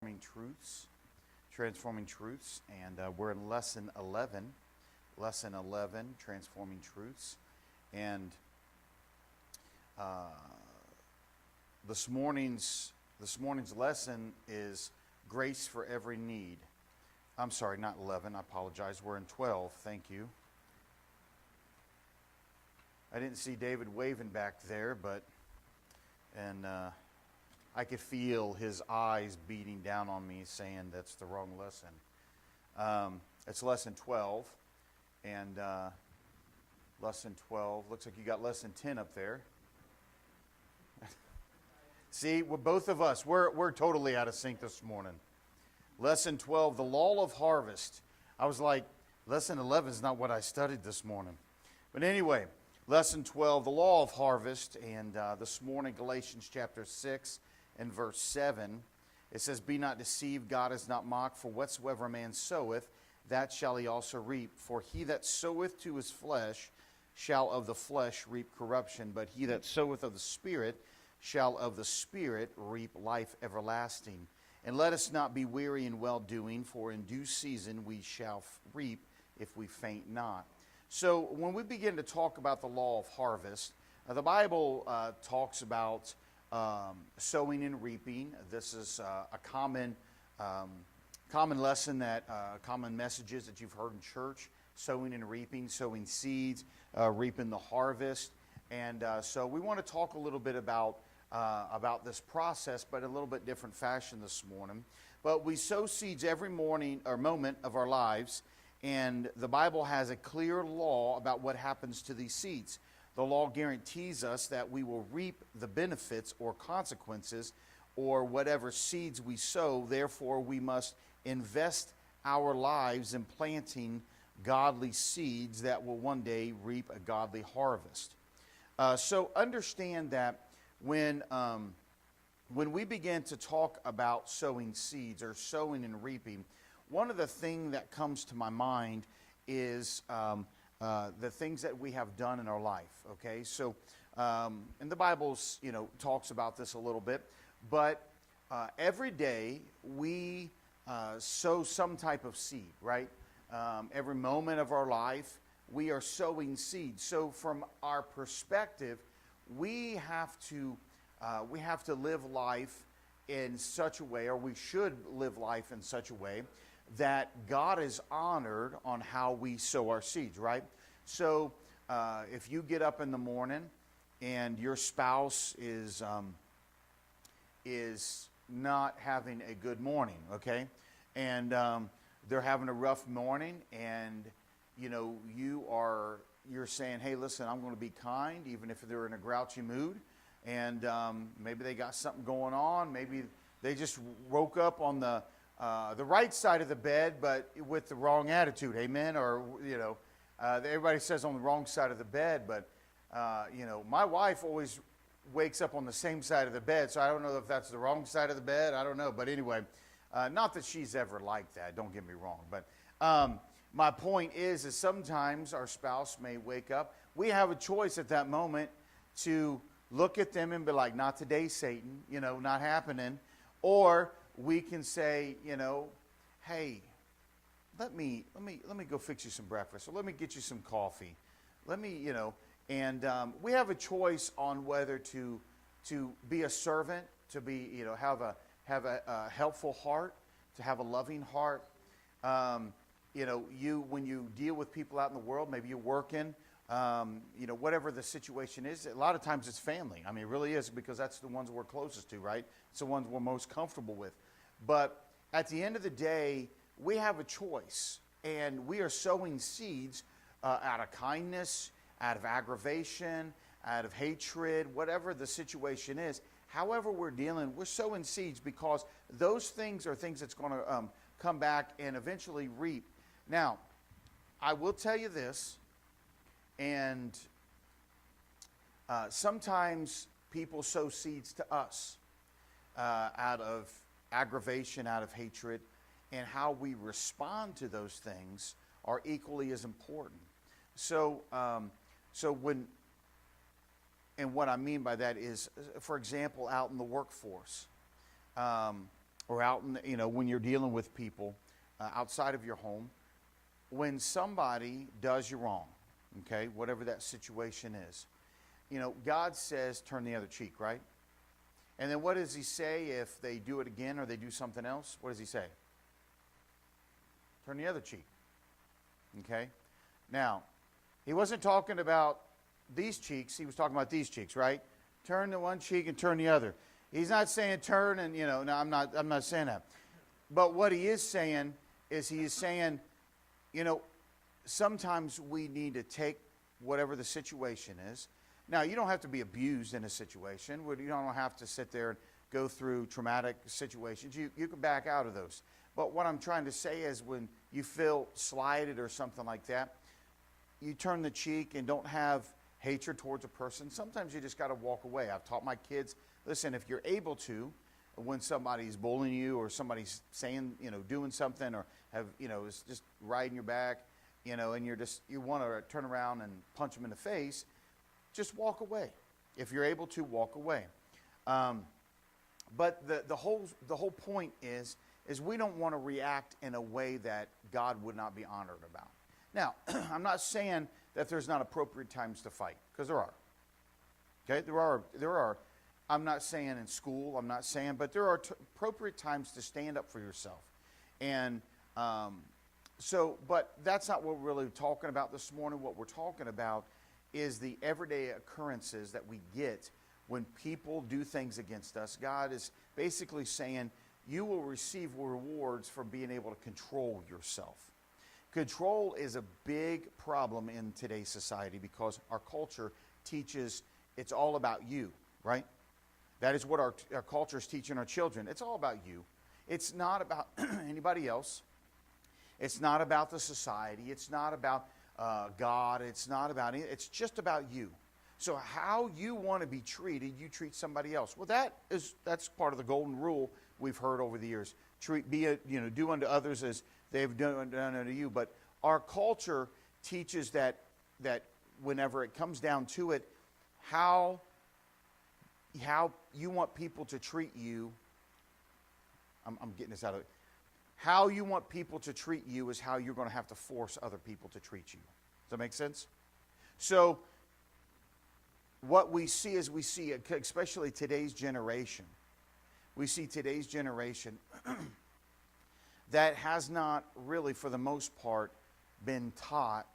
Transforming Truths, and we're in Lesson 11, Transforming Truths, and uh, this morning's lesson is Grace for Every Need. I'm sorry, not 11, I apologize, we're in 12, thank you. I didn't see David waving back there, and I could feel his eyes beating down on me saying that's the wrong lesson. It's lesson 12, and lesson 12, looks like you got lesson 10 up there. See, both of us, we're totally out of sync this morning. Lesson 12, the law of harvest. I was like, lesson 11 is not what I studied this morning. But anyway, lesson 12, the law of harvest, and this morning, Galatians chapter 6 and verse 7, it says, "Be not deceived, God is not mocked, for whatsoever a man soweth, that shall he also reap. For he that soweth to his flesh shall of the flesh reap corruption, but he that soweth of the Spirit shall of the Spirit reap life everlasting. And let us not be weary in well-doing, for in due season we shall reap if we faint not." So when we begin to talk about the law of harvest, the Bible talks about sowing and reaping. This is a common lesson common messages that you've heard in church: sowing and reaping, sowing seeds, reaping the harvest. And so we want to talk a little bit about this process, but a little bit different fashion this morning. But we sow seeds every morning or moment of our lives, and the Bible has a clear law about what happens to these seeds. The law guarantees us that we will reap the benefits or consequences or whatever seeds we sow. Therefore, we must invest our lives in planting godly seeds that will one day reap a godly harvest. So understand that when we begin to talk about sowing seeds or sowing and reaping, one of the things that comes to my mind is the things that we have done in our life. Okay, so and the Bible, talks about this a little bit, but every day we sow some type of seed, right? Every moment of our life we are sowing seeds. So from our perspective, we have to live life in such a way, or we should live life in such a way that God is honored on how we sow our seeds, right? So if you get up in the morning and your spouse is not having a good morning, okay, and they're having a rough morning, and you're saying, "Hey, listen, I'm going to be kind," even if they're in a grouchy mood, and maybe they got something going on. Maybe they just woke up on the right side of the bed, but with the wrong attitude. Amen. Or everybody says on the wrong side of the bed, but my wife always wakes up on the same side of the bed, so I don't know if that's the wrong side of the bed. I don't know, but anyway, not that she's ever like that. Don't get me wrong, but my point is sometimes our spouse may wake up. We have a choice at that moment to look at them and be like, "Not today, Satan, not happening." Or we can say, "Hey, let me go fix you some breakfast, or let me get you some coffee. Let me, and we have a choice on whether to be a servant, to be, have a helpful heart, to have a loving heart. When you deal with people out in the world, maybe you're working, whatever the situation is, a lot of times it's family. I mean, it really is, because that's the ones we're closest to, right? It's the ones we're most comfortable with. But at the end of the day, we have a choice, and we are sowing seeds out of kindness, out of aggravation, out of hatred, whatever the situation is. However we're sowing seeds, because those things are things that's going to come back and eventually reap. Now, I will tell you this, and sometimes people sow seeds to us out of aggravation, out of hatred, and how we respond to those things are equally as important. So what I mean by that is, for example, out in the workforce, or out in when you're dealing with people outside of your home, when somebody does you wrong, okay, whatever that situation is, God says turn the other cheek, right? And then what does he say if they do it again or they do something else? What does he say? Turn the other cheek. Okay? Now, he wasn't talking about these cheeks. He was talking about these cheeks, right? Turn the one cheek and turn the other. He's not saying turn and, no, I'm not saying that. But what he is saying is sometimes we need to take whatever the situation is. Now, you don't have to be abused in a situation. You don't have to sit there and go through traumatic situations. You can back out of those. But what I'm trying to say is when you feel slighted or something like that, you turn the cheek and don't have hatred towards a person. Sometimes you just got to walk away. I've taught my kids, listen, if you're able to, when somebody's bullying you or somebody's saying, doing something or is just riding your back, and you want to turn around and punch them in the face, just walk away. If you're able to, walk away. But the whole point is we don't want to react in a way that God would not be honored about. Now, I'm not saying that there's not appropriate times to fight, because there are. Okay, there are. I'm not saying in school. I'm not saying, but there are appropriate times to stand up for yourself. And but that's not what we're really talking about this morning. What we're talking about is the everyday occurrences that we get when people do things against us. God is basically saying you will receive rewards for being able to control yourself. Control is a big problem in today's society because our culture teaches it's all about you, right? That is what our culture is teaching our children. It's all about you. It's not about anybody else. It's not about the society. It's not about God. It's not about anything. It's just about you. So how you want to be treated, you treat somebody else. Well, that's part of the golden rule we've heard over the years. Do unto others as they've done unto you. But our culture teaches that whenever it comes down to it, how you want people to treat you. I'm getting this out of it. How you want people to treat you is how you're going to have to force other people to treat you. Does that make sense? So what we see is especially today's generation, that has not really, for the most part, been taught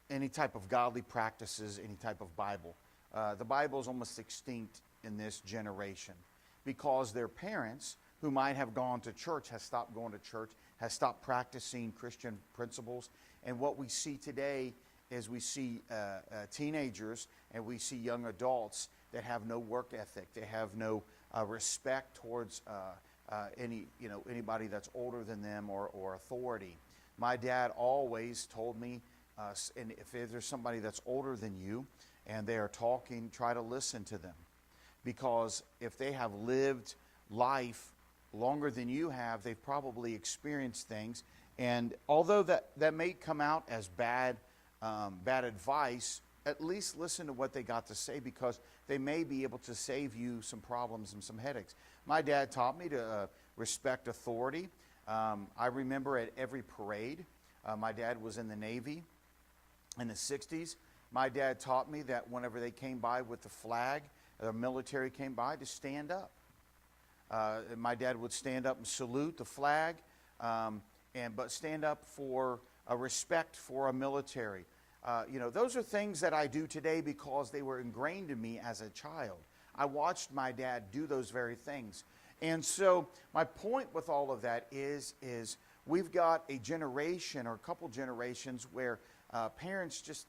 any type of godly practices, any type of Bible. The Bible is almost extinct in this generation because their parents, who might have gone to church, has stopped going to church, has stopped practicing Christian principles. And what we see today is we see teenagers and we see young adults that have no work ethic. They have no respect towards anybody that's older than them or authority. My dad always told me, and if there's somebody that's older than you and they are talking, try to listen to them. Because if they have lived life longer than you have, they've probably experienced things. And although that may come out as bad advice, at least listen to what they got to say, because they may be able to save you some problems and some headaches. My dad taught me to respect authority. I remember at every parade, my dad was in the Navy in the 60s. My dad taught me that whenever they came by with the flag, the military came by, to stand up. My dad would stand up and salute the flag, but stand up for a respect for a military. Those are things that I do today because they were ingrained in me as a child. I watched my dad do those very things. And so my point with all of that is we've got a generation or a couple generations where parents just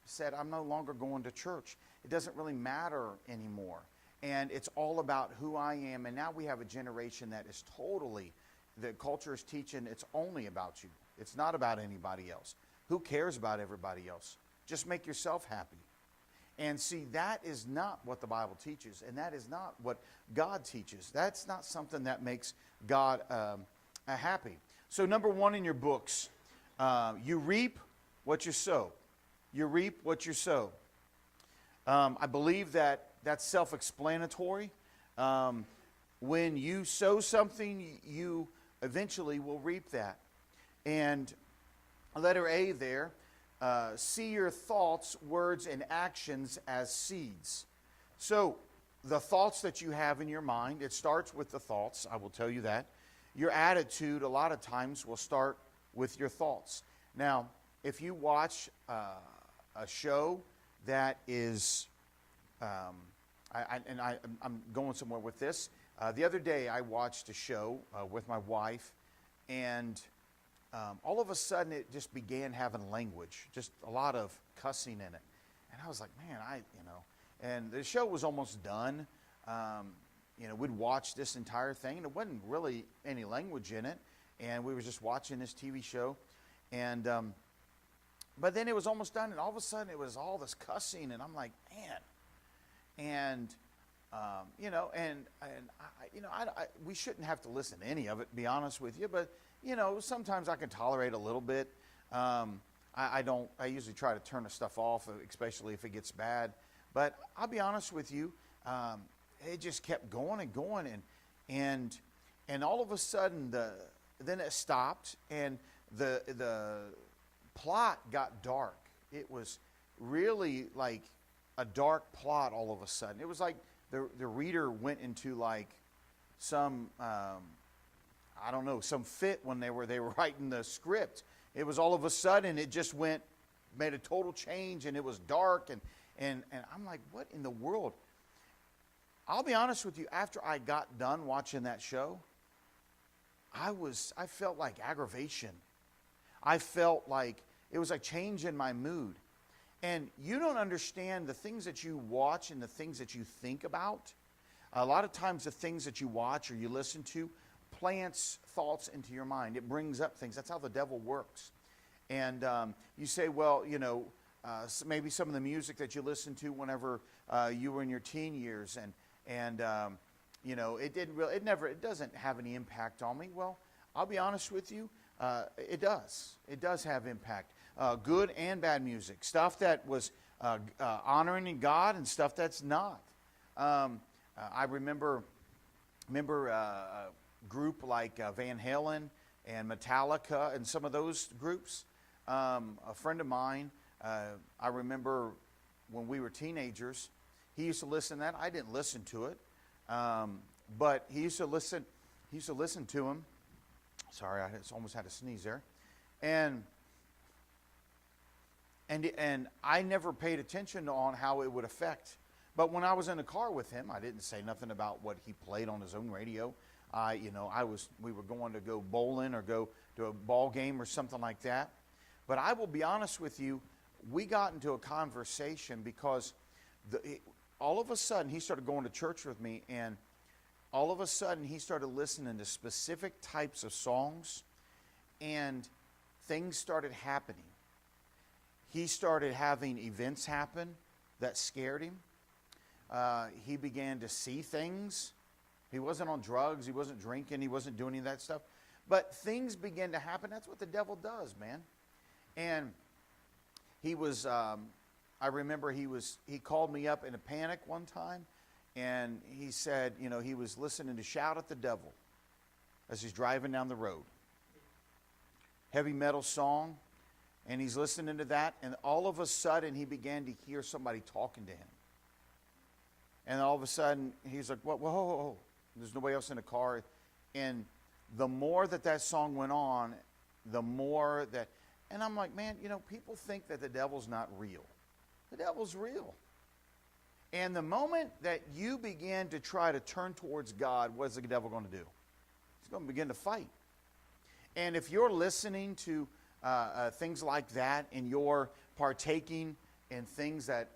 said, I'm no longer going to church. It doesn't really matter anymore. And it's all about who I am. And now we have a generation that is the culture is teaching it's only about you. It's not about anybody else. Who cares about everybody else? Just make yourself happy. And see, that is not what the Bible teaches. And that is not what God teaches. That's not something that makes God happy. So number one in your books, you reap what you sow. You reap what you sow. I believe that's self-explanatory. when you sow something, you eventually will reap that. And letter A there, see your thoughts, words, and actions as seeds. So the thoughts that you have in your mind, it starts with the thoughts, I will tell you that. Your attitude a lot of times will start with your thoughts. Now, if you watch a show that is, I'm going somewhere with this. The other day I watched a show with my wife, and all of a sudden it just began having language, just a lot of cussing in it. And I was like, man, and the show was almost done. We'd watched this entire thing, and it wasn't really any language in it. And we were just watching this TV show. And but then it was almost done, and all of a sudden it was all this cussing, and I'm like, man. And we shouldn't have to listen to any of it, to be honest with you. But sometimes I can tolerate a little bit. I usually try to turn the stuff off, especially if it gets bad. But I'll be honest with you, it just kept going and going, and all of a sudden then it stopped, and the plot got dark. It was really like a dark plot all of a sudden. It was like the reader went into like some some fit when they were writing the script. It was all of a sudden it just made a total change, and it was dark, and I'm like, what in the world? I'll be honest with you, after I got done watching that show, I felt like aggravation. I felt like it was a change in my mood. And you don't understand the things that you watch and the things that you think about. A lot of times the things that you watch or you listen to plants thoughts into your mind. It brings up things. That's how the devil works. And you say, well, maybe some of the music that you listened to whenever you were in your teen years, and it doesn't have any impact on me. Well, I'll be honest with you, it does. It does have impact. Good and bad music, stuff that was honoring in God and stuff that's not. I remember a group like Van Halen and Metallica and some of those groups. A friend of mine, I remember when we were teenagers, he used to listen to that. I didn't listen to it, but he used to listen to him. Sorry, I almost had a sneeze there, and I never paid attention on how it would affect. But when I was in the car with him, I didn't say nothing about what he played on his own radio. We were going to go bowling or go to a ball game or something like that. But I will be honest with you, we got into a conversation because all of a sudden he started going to church with me, and all of a sudden he started listening to specific types of songs, and things started happening. He started having events happen that scared him. He began to see things. He wasn't on drugs. He wasn't drinking. He wasn't doing any of that stuff. But things began to happen. That's what the devil does, man. And he was, I remember he called me up in a panic one time, and he said, he was listening to Shout at the Devil as he's driving down the road. Heavy metal song, and he's listening to that, and all of a sudden he began to hear somebody talking to him. And all of a sudden he's like, whoa. There's nobody else in the car. And the more that song went on, the more that, and I'm like, man, people think that the devil's not real. The devil's real. And the moment that you begin to try to turn towards God, what is the devil going to do? He's going to begin to fight. And if you're listening to things like that, and you're partaking in things that,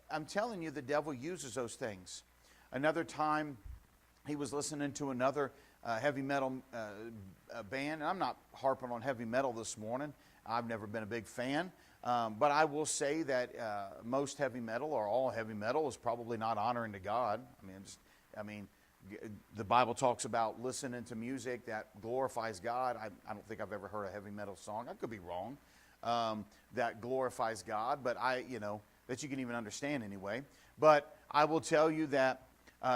I'm telling you, the devil uses those things. Another time, he was listening to another heavy metal band, and I'm not harping on heavy metal this morning. I've never been a big fan, but I will say that most heavy metal, or all heavy metal, is probably not honoring to God. The Bible talks about listening to music that glorifies God. I don't think I've ever heard a heavy metal song. I could be wrong. That glorifies God, but that you can even understand anyway. But I will tell you that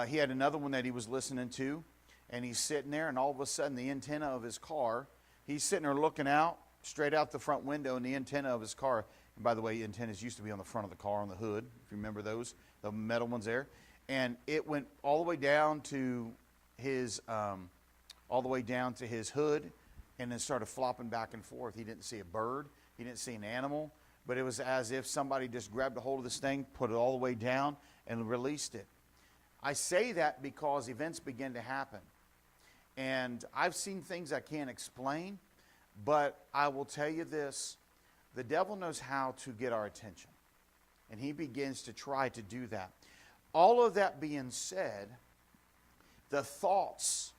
He had another one that he was listening to, and he's sitting there, and all of a sudden the antenna of his car, he's sitting there looking out, straight out the front window, and the antenna of his car, and by the way, antennas used to be on the front of the car on the hood, if you remember those, the metal ones there, and it went all the way down to his hood, and then started flopping back and forth. He didn't see a bird, he didn't see an animal, but it was as if somebody just grabbed a hold of this thing, put it all the way down, and released it. I say that because events begin to happen. And I've seen things I can't explain, but I will tell you this, the devil knows how to get our attention. And he begins to try to do that. All of that being said, the thoughts,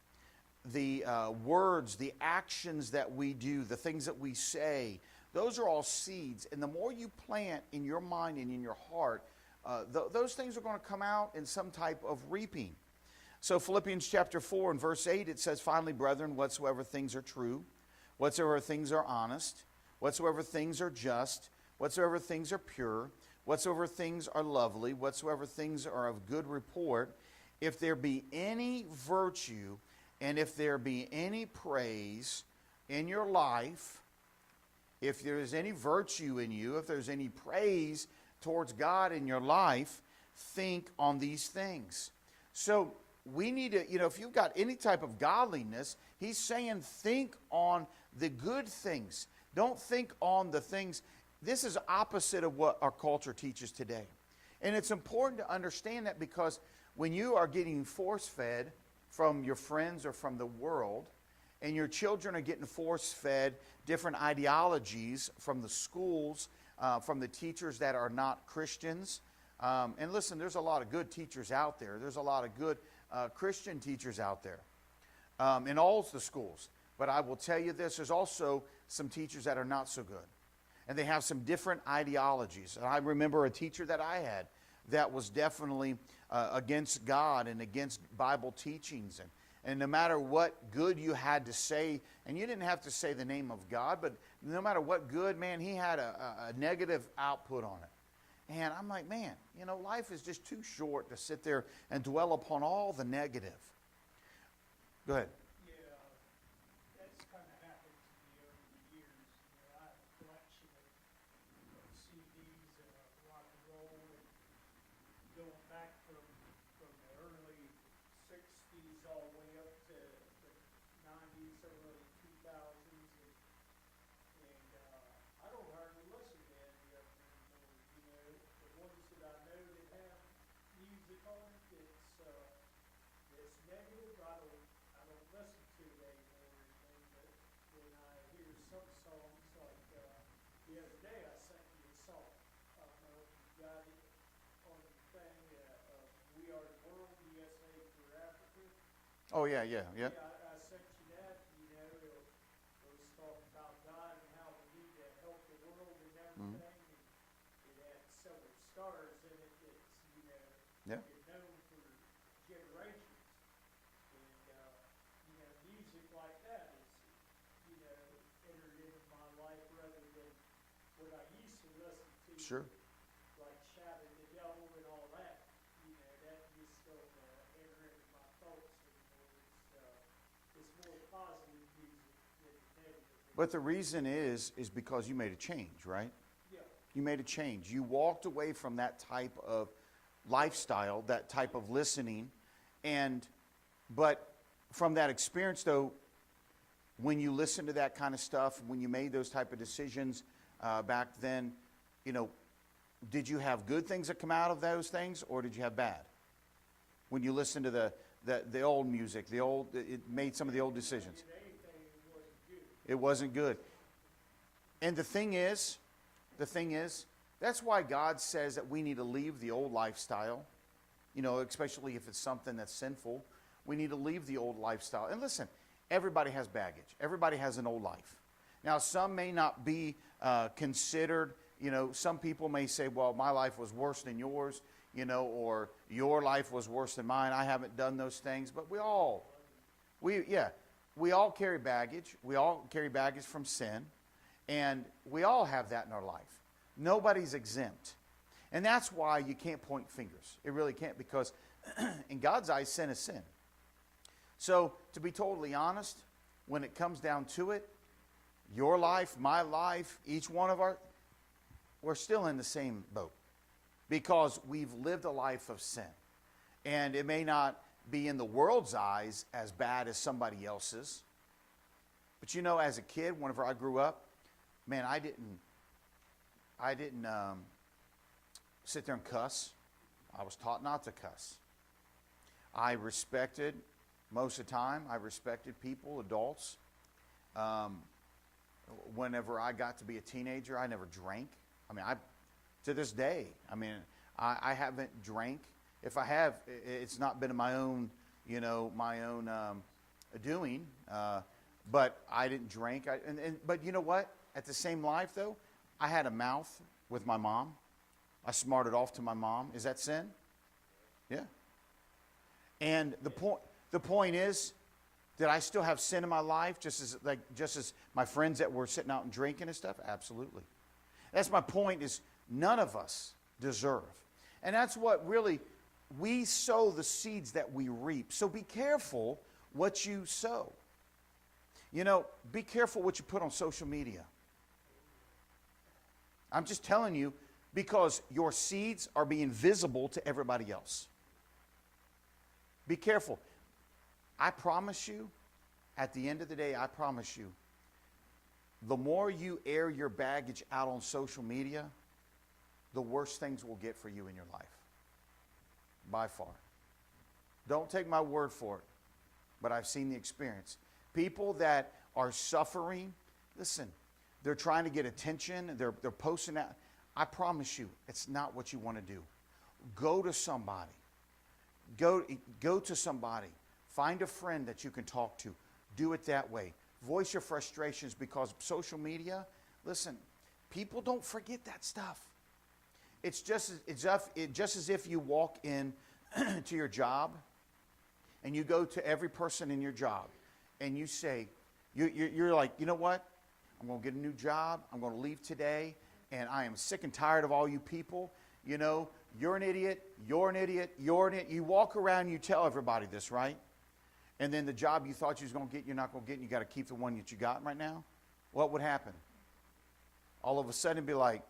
the words, the actions that we do, the things that we say, those are all seeds. And the more you plant in your mind and in your heart, those things are going to come out in some type of reaping. So Philippians chapter 4 and verse 8, it says, "Finally, brethren, whatsoever things are true, whatsoever things are honest, whatsoever things are just, whatsoever things are pure, whatsoever things are lovely, whatsoever things are of good report, if there be any virtue, and if there be any praise in your life," if there is any virtue in you, if there's any praise towards God in your life, think on these things. So we need to, if you've got any type of godliness, he's saying think on the good things. Don't think on the things. This is opposite of what our culture teaches today. And it's important to understand that, because when you are getting force-fed from your friends or from the world, and your children are getting force-fed different ideologies from the schools, from the teachers that are not Christians. And listen, there's a lot of good teachers out there. There's a lot of good Christian teachers out there in all the schools. But I will tell you this, there's also some teachers that are not so good. And they have some different ideologies. And I remember a teacher that I had that was definitely against God and against Bible teachings. And no matter what good you had to say, and you didn't have to say the name of God, but no matter what good, man, he had a negative output on it. And I'm like, man, life is just too short to sit there and dwell upon all the negative. Go ahead. Yeah, that's kind of happened to me over the years. I have a collection of CDs and rock and roll, and going back from the early 60s all the way up to the 90s, early 2000s, and I don't hardly listen to any of them anymore. The ones that I know that have music on it that's negative, I don't listen to it anymore. But when I hear some songs, like the other day I sent you a song. I don't know if you got it on the thing, "We Are the World, USA for Africa." Oh, yeah. I sent you that. It was talking about God and how we need to help the world and everything. And it had several stars in it that's Yeah. been known for generations. And music like that is entered into my life rather than what I used to listen to. Sure. Like Shout at the Devil and all that. That just don't enter into my thoughts anymore. It's more positive music than negative. But the reason is because you made a change, right? Yeah. You made a change. You walked away from that type of lifestyle, that type of listening. But from that experience, though, when you listened to that kind of stuff, when you made those type of decisions back then, did you have good things that come out of those things, or did you have bad? When you listened to the old music, it made some of the old decisions. It wasn't good. And the thing is, that's why God says that we need to leave the old lifestyle, especially if it's something that's sinful. We need to leave the old lifestyle. And listen, everybody has baggage. Everybody has an old life. Now, some may not be considered, some people may say, well, my life was worse than yours, or your life was worse than mine. I haven't done those things. But we all carry baggage. We all carry baggage from sin. And we all have that in our life. Nobody's exempt. And that's why you can't point fingers. It really can't, because In God's eyes, sin is sin. So, to be totally honest, when it comes down to it, your life, my life, each one of we're still in the same boat because we've lived a life of sin. And it may not be in the world's eyes as bad as somebody else's. But you know, as a kid, whenever I grew up, man, I didn't sit there and cuss. I was taught not to cuss. I respected, most of the time, I respected people, adults. Whenever I got to be a teenager, I never drank. I mean, to this day, I haven't drank. If I have, it's not been in my own, doing. But I didn't drink. But you know what? At the same life, though, I had a mouth with my mom. I smarted off to my mom. Is that sin? Yeah. And the point is, did I still have sin in my life, just as my friends that were sitting out and drinking and stuff? Absolutely. That's my point. Is none of us deserve, and that's what really we sow the seeds that we reap. So be careful what you sow. Be careful what you put on social media. I'm just telling you, because your seeds are being visible to everybody else. Be careful. I promise you, at the end of the day, I promise you, the more you air your baggage out on social media, the worse things will get for you in your life. By far. Don't take my word for it, but I've seen the experience. People that are suffering, listen, they're trying to get attention, they're posting out. I promise you, it's not what you want to do. Go to somebody. Go to somebody. Find a friend that you can talk to. Do it that way. Voice your frustrations, because social media, listen, people don't forget that stuff. It's just as if you walk in to your job and you go to every person in your job and you say, you're like, you know what? I'm going to get a new job. I'm going to leave today, and I am sick and tired of all you people. You're an idiot. You're an idiot. You're an idiot. You walk around and you tell everybody this, right? And then the job you thought you was going to get, you're not going to get, and you got to keep the one that you got right now. What would happen? All of a sudden, it'd be like,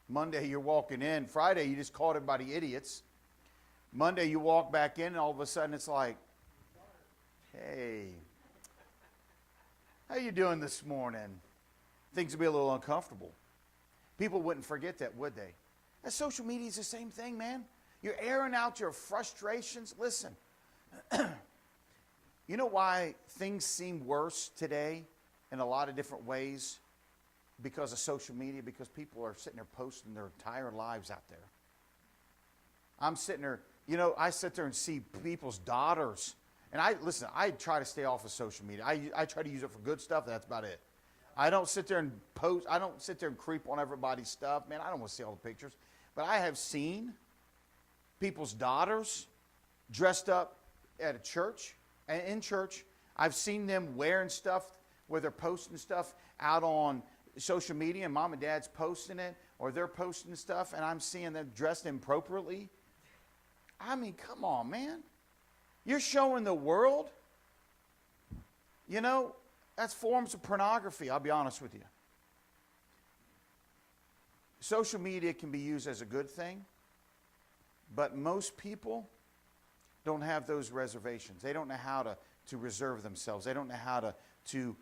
Monday you're walking in. Friday you just called everybody idiots. Monday you walk back in, and all of a sudden it's like, hey, how you doing this morning? Things would be a little uncomfortable. People wouldn't forget that, would they? And social media is the same thing, man. You're airing out your frustrations. Listen, you know why things seem worse today in a lot of different ways? Because of social media, because people are sitting there posting their entire lives out there. I'm sitting there, I sit there and see people's daughters. And I try to stay off of social media. I try to use it for good stuff. That's about it. I don't sit there and post. I don't sit there and creep on everybody's stuff. Man, I don't want to see all the pictures. But I have seen people's daughters dressed up at a church, and in church. I've seen them wearing stuff where they're posting stuff out on social media, and mom and dad's posting it, or they're posting stuff, and I'm seeing them dressed inappropriately. I mean, come on, man. You're showing the world. That's forms of pornography, I'll be honest with you. Social media can be used as a good thing, but most people don't have those reservations. They don't know how to reserve themselves. They don't know how to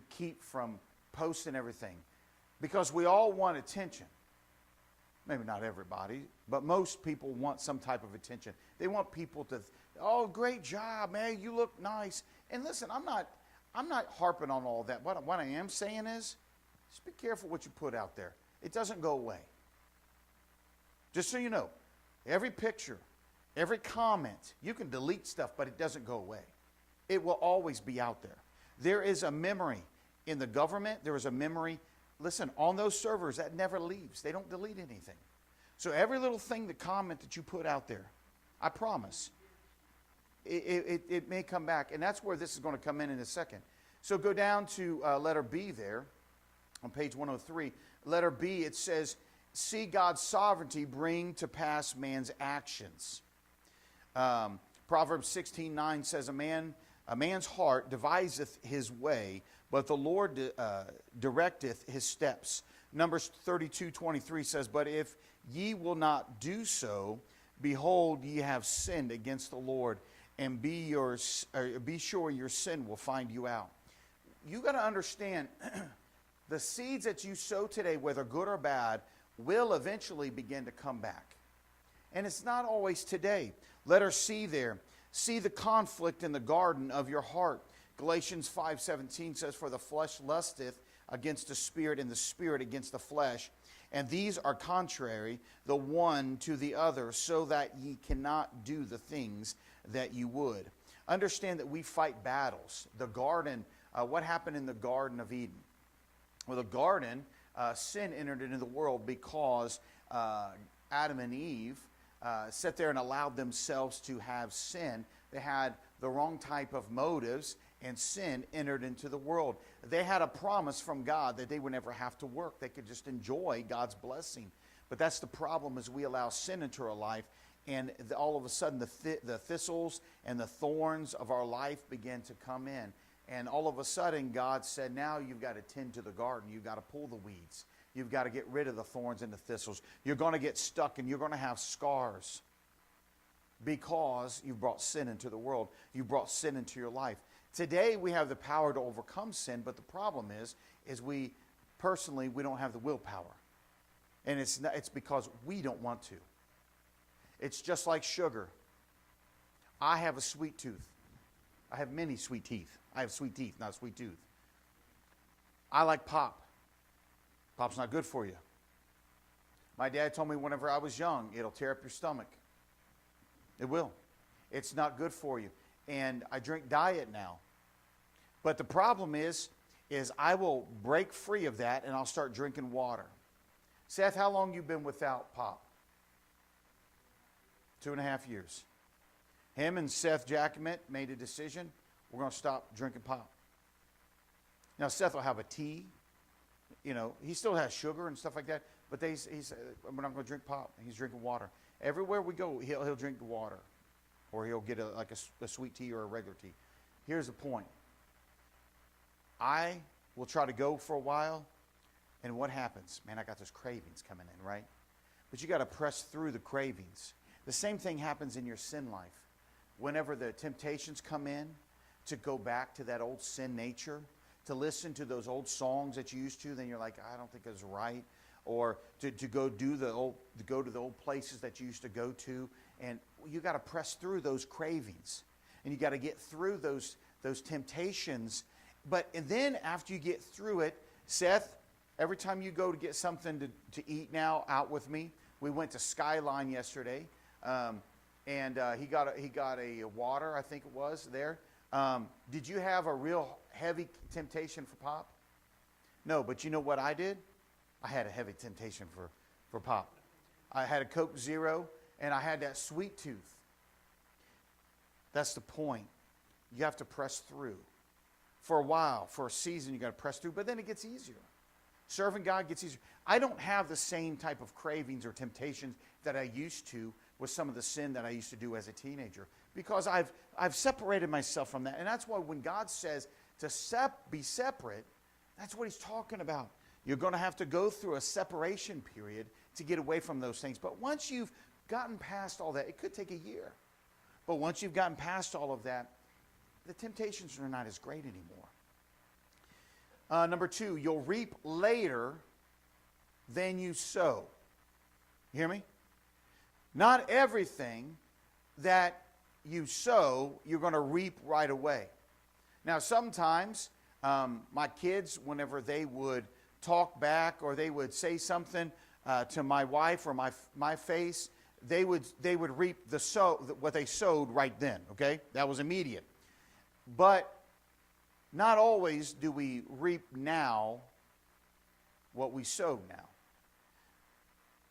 keep from posting everything. Because we all want attention. Maybe not everybody, but most people want some type of attention. They want people to, oh, great job, man, you look nice. And listen, I'm not harping on all that. What I am saying is, just be careful what you put out there. It doesn't go away. Just so you know, every picture, every comment, you can delete stuff, but it doesn't go away. It will always be out there. There is a memory in the government. There is a memory, listen, on those servers that never leaves. They don't delete anything. So every little thing, the comment that you put out there, I promise, it may come back. And that's where this is going to come in a second. So go down to letter B there on page 103. Letter B, it says, see God's sovereignty bring to pass man's actions. Proverbs 16:9 says, a man's heart deviseth his way, but the Lord directeth his steps. Numbers 32:23 says, but if ye will not do so, behold, ye have sinned against the Lord, and be sure your sin will find you out. You got to understand, the seeds that you sow today, whether good or bad, will eventually begin to come back. And it's not always today. Let her see there. See the conflict in the garden of your heart. Galatians 5:17 says, for the flesh lusteth against the spirit, and the spirit against the flesh. And these are contrary, the one to the other, so that ye cannot do the things that you would. Understand that we fight battles. The garden, what happened in the Garden of Eden? Well, the garden, sin entered into the world because Adam and Eve sat there and allowed themselves to have sin. They had the wrong type of motives, and sin entered into the world. They had a promise from God that they would never have to work. They could just enjoy God's blessing. But that's the problem, is we allow sin into our life, and all of a sudden the thistles and the thorns of our life begin to come in. And all of a sudden God said, now you've got to tend to the garden. You've got to pull the weeds. You've got to get rid of the thorns and the thistles. You're going to get stuck, and you're going to have scars because you've brought sin into the world. You've brought sin into your life. Today we have the power to overcome sin, but the problem is we don't have the willpower. And it's because we don't want to. It's just like sugar. I have a sweet tooth. I have many sweet teeth. I have sweet teeth, not a sweet tooth. I like pop. Pop's not good for you. My dad told me whenever I was young, it'll tear up your stomach. It will. It's not good for you. And I drink diet now. But the problem is I will break free of that, and I'll start drinking water. Seth, how long you been without pop? 2.5 years. Him and Seth Jacquemet made a decision. We're going to stop drinking pop. Now, Seth will have a tea. You know, he still has sugar and stuff like that. But he said, we're not going to drink pop. He's drinking water. Everywhere we go, he'll drink water. Or he'll get a sweet tea or a regular tea. Here's the point. I will try to go for a while. And what happens? Man, I got those cravings coming in, right? But you got to press through the cravings. The same thing happens in your sin life. Whenever the temptations come in, to go back to that old sin nature, to listen to those old songs that you used to, then you're like, I don't think it's right. Or to go to the old places that you used to go to, and you got to press through those cravings, and you got to get through those temptations. And then after you get through it, Seth, every time you go to get something to eat now out with me, we went to Skyline yesterday, and he got a water, I think it was there. Did you have a real heavy temptation for pop? No, but you know what I did? I had a heavy temptation for pop. I had a Coke Zero, and I had that sweet tooth. That's the point. You have to press through. For a while, for a season, you got to press through, but then it gets easier. Serving God gets easier. I don't have the same type of cravings or temptations that I used to with some of the sin that I used to do as a teenager, because I've separated myself from that. And that's why when God says to be separate, that's what he's talking about. You're going to have to go through a separation period to get away from those things. But once you've gotten past all that, it could take a year. But once you've gotten past all of that, the temptations are not as great anymore. Number 2, you'll reap later than you sow. You hear me? Not everything that you sow, you're going to reap right away. Now, sometimes my kids, whenever they would talk back or they would say something to my wife or my face, they would reap what they sowed right then. Okay, that was immediate. But not always do we reap now what we sowed now.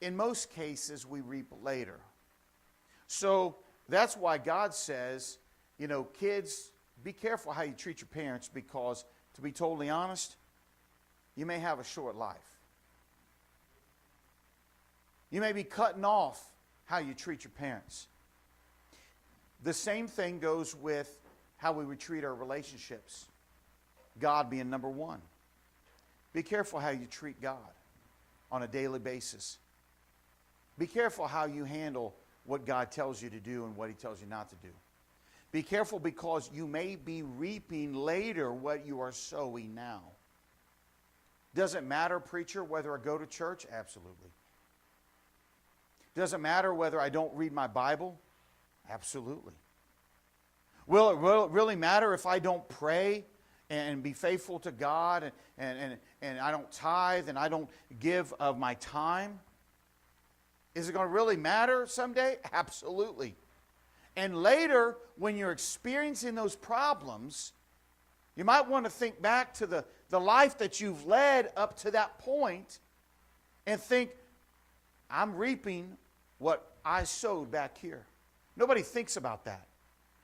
In most cases, we reap later. So that's why God says, kids, be careful how you treat your parents, because, to be totally honest, you may have a short life. You may be cutting off how you treat your parents. The same thing goes with how we treat our relationships. God being number one. Be careful how you treat God on a daily basis. Be careful how you handle what God tells you to do and what He tells you not to do. Be careful because you may be reaping later what you are sowing now. Does it matter, preacher, whether I go to church? Absolutely. Does it matter whether I don't read my Bible? Absolutely. Will it really matter if I don't pray and be faithful to God and I don't tithe and I don't give of my time? Is it going to really matter someday? Absolutely. And later, when you're experiencing those problems, you might want to think back to the life that you've led up to that point and think, I'm reaping what I sowed back here. Nobody thinks about that.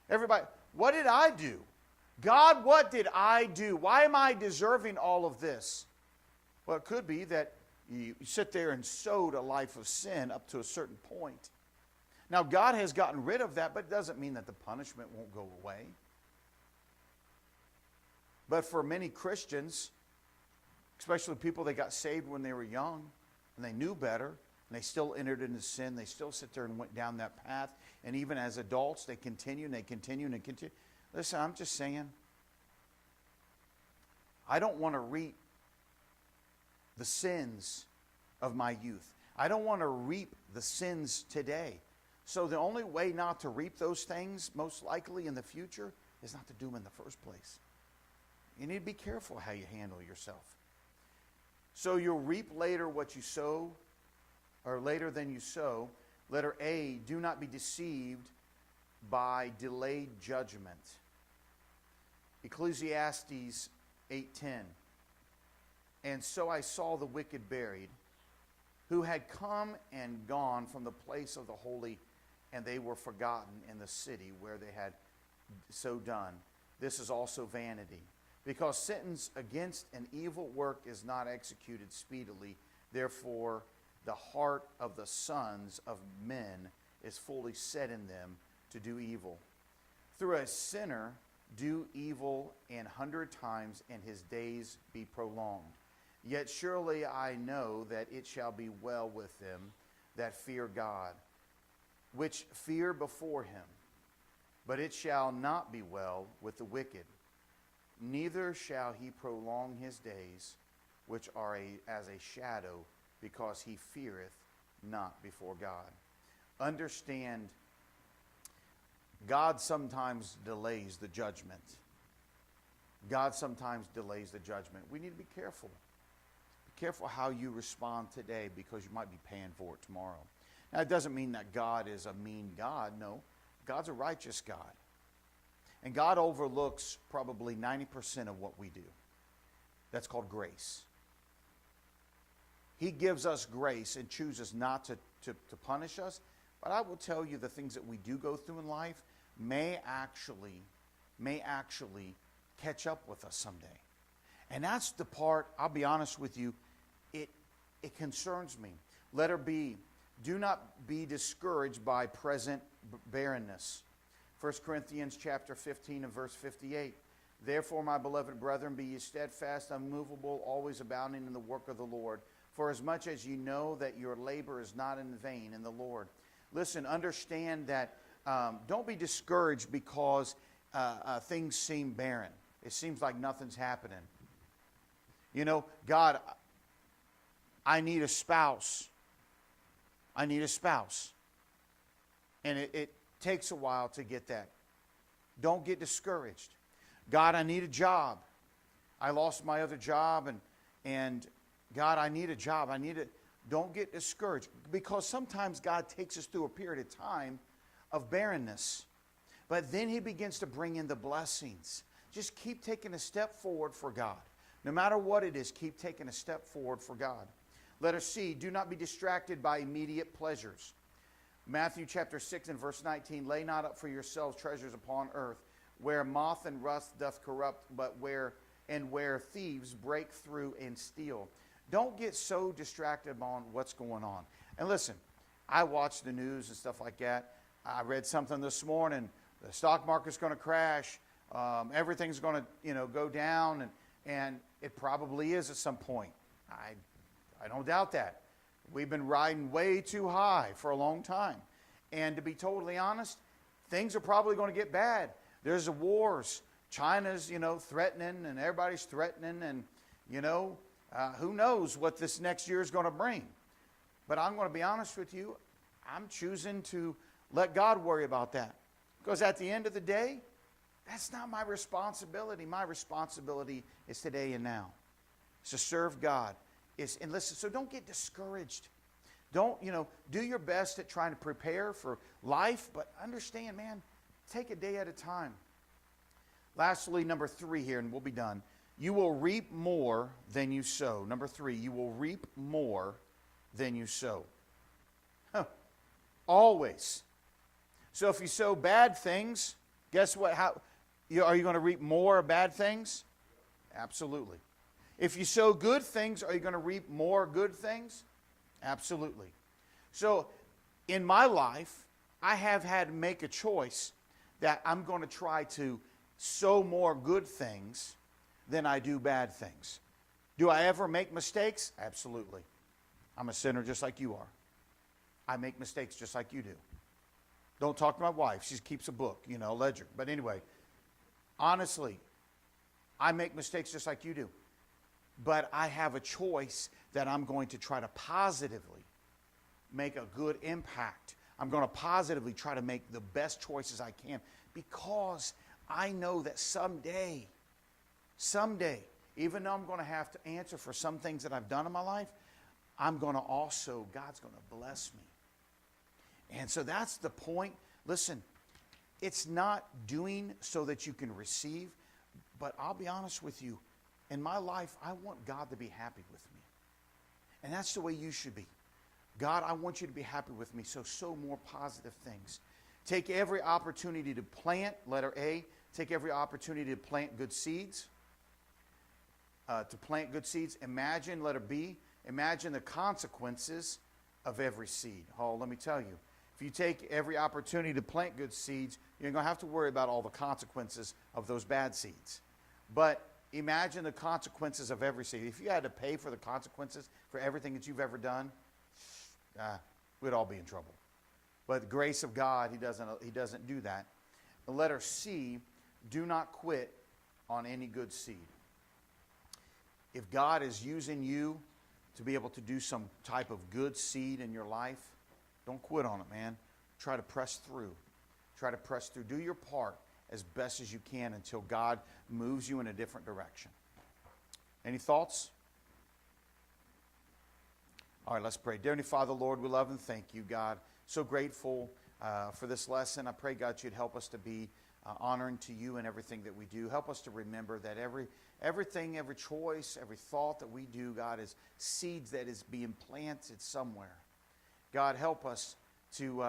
Everybody, what did I do? God, what did I do? Why am I deserving all of this? Well, it could be that you sit there and sowed a life of sin up to a certain point. Now, God has gotten rid of that, but it doesn't mean that the punishment won't go away. But for many Christians, especially people that got saved when they were young and they knew better, and they still entered into sin, they still sit there and went down that path, and even as adults, they continue and they continue and they continue. Listen, I'm just saying, I don't want to reap the sins of my youth. I don't want to reap the sins today. So the only way not to reap those things, most likely in the future, is not to do them in the first place. You need to be careful how you handle yourself. So you'll reap later what you sow, or later than you sow. Letter A, do not be deceived by delayed judgment. Ecclesiastes 8:10. And so I saw the wicked buried, who had come and gone from the place of the holy, and they were forgotten in the city where they had so done. This is also vanity. Because sentence against an evil work is not executed speedily, therefore the heart of the sons of men is fully set in them to do evil. Through a sinner do evil 100 times, and his days be prolonged. Yet surely I know that it shall be well with them that fear God, which fear before him. But it shall not be well with the wicked, neither shall he prolong his days, which are as a shadow, because he feareth not before God. Understand, God sometimes delays the judgment. God sometimes delays the judgment. We need to be careful. Be careful how you respond today, because you might be paying for it tomorrow. Now, it doesn't mean that God is a mean God. No, God's a righteous God. And God overlooks probably 90% of what we do. That's called grace. He gives us grace and chooses not to punish us. But I will tell you, the things that we do go through in life may actually catch up with us someday. And that's the part, I'll be honest with you, it concerns me. Letter B, do not be discouraged by present barrenness. 1 Corinthians chapter 15 and verse 58. Therefore, my beloved brethren, be ye steadfast, unmovable, always abounding in the work of the Lord. For as much as you know that your labor is not in vain in the Lord. Listen, understand that don't be discouraged because things seem barren. It seems like nothing's happening. You know, God, I need a spouse. I need a spouse. And it takes a while to get that. Don't get discouraged. God, I need a job. I lost my other job, and God, I need a job. Don't get discouraged, because sometimes God takes us through a period of time of barrenness. But then he begins to bring in the blessings. Just keep taking a step forward for God. No matter what it is, keep taking a step forward for God. Letter C, do not be distracted by immediate pleasures. Matthew chapter 6 and verse 19, lay not up for yourselves treasures upon earth, where moth and rust doth corrupt, but where thieves break through and steal. Don't get so distracted on what's going on. And listen, I watch the news and stuff like that. I read something this morning the stock market's going to crash. Everything's going to, go down, and it probably is at some point. I don't doubt that. We've been riding way too high for a long time. And to be totally honest, things are probably going to get bad. There's the wars. China's, threatening, and everybody's threatening, and, who knows what this next year is going to bring. But I'm going to be honest with you, I'm choosing to let God worry about that. Because at the end of the day, that's not my responsibility. My responsibility is today and now. It's to serve God. And listen, so don't get discouraged. Don't, do your best at trying to prepare for life, but understand, man, take a day at a time. Lastly, number 3 here, and we'll be done. You will reap more than you sow. Number 3, you will reap more than you sow. Always. So if you sow bad things, guess what? Are you going to reap more bad things? Absolutely. If you sow good things, are you going to reap more good things? Absolutely. So in my life, I have had to make a choice that I'm going to try to sow more good things than I do bad things. Do I ever make mistakes? Absolutely. I'm a sinner just like you are. I make mistakes just like you do. Don't talk to my wife. She keeps a book, a ledger. But anyway, honestly, I make mistakes just like you do. But I have a choice that I'm going to try to positively make a good impact. I'm going to positively try to make the best choices I can, because I know that someday, even though I'm going to have to answer for some things that I've done in my life, God's going to bless me. And so that's the point. Listen, it's not doing so that you can receive, but I'll be honest with you. In my life, I want God to be happy with me. And that's the way you should be. God, I want you to be happy with me, so sow more positive things. Take every opportunity to plant, letter A, take every opportunity to plant good seeds. Imagine, letter B, imagine the consequences of every seed. Oh, let me tell you, if you take every opportunity to plant good seeds, you're going to have to worry about all the consequences of those bad seeds. But imagine the consequences of every seed. If you had to pay for the consequences for everything that you've ever done, we'd all be in trouble. But the grace of God, He doesn't do that. The letter C, do not quit on any good seed. If God is using you to be able to do some type of good seed in your life, don't quit on it, man. Try to press through. Do your part as best as you can until God moves you in a different direction. Any thoughts? All right, let's pray. Dear Heavenly Father, Lord, we love and thank you, God. So grateful for this lesson. I pray, God, you'd help us to be honoring to you in everything that we do. Help us to remember that everything, every choice, every thought that we do, God, is seeds that is being planted somewhere. God, help us to